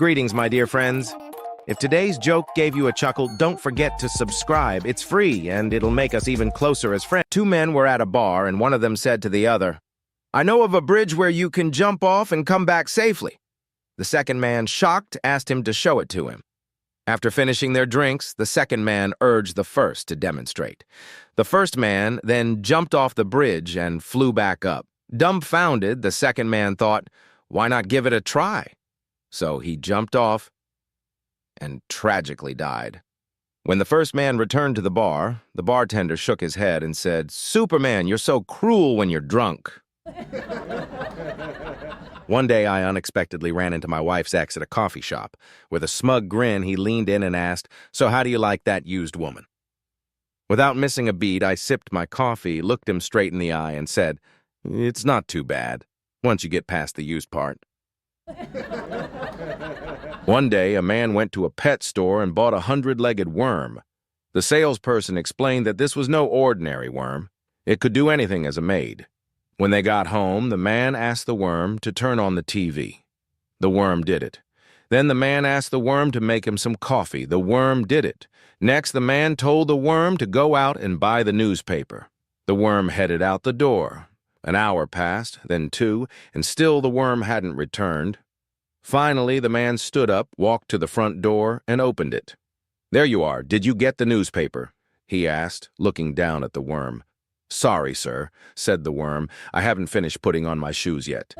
Greetings, my dear friends. If today's joke gave you a chuckle, don't forget to subscribe. It's free, and it'll make us even closer as friends. Two men were at a bar, and one of them said to the other, "I know of a bridge where you can jump off and come back safely." The second man, shocked, asked him to show it to him. After finishing their drinks, the second man urged the first to demonstrate. The first man then jumped off the bridge and flew back up. Dumbfounded, the second man thought, why not give it a try? So he jumped off and tragically died. When the first man returned to the bar, the bartender shook his head and said, "Superman, you're so cruel when you're drunk." One day, I unexpectedly ran into my wife's ex at a coffee shop. With a smug grin, he leaned in and asked, "So how do you like that used woman?" Without missing a beat, I sipped my coffee, looked him straight in the eye, and said, "It's not too bad, once you get past the used part." One day, a man went to a pet store and bought a 100-legged worm. The salesperson explained that this was no ordinary worm. It could do anything as a maid. When they got home, the man asked the worm to turn on the TV. The worm did it. Then the man asked the worm to make him some coffee. The worm did it. Next, the man told the worm to go out and buy the newspaper. The worm headed out the door. An hour passed, then two, and still the worm hadn't returned. Finally, the man stood up, walked to the front door, and opened it. "There you are. Did you get the newspaper?" he asked, looking down at the worm. "Sorry, sir," said the worm. "I haven't finished putting on my shoes yet."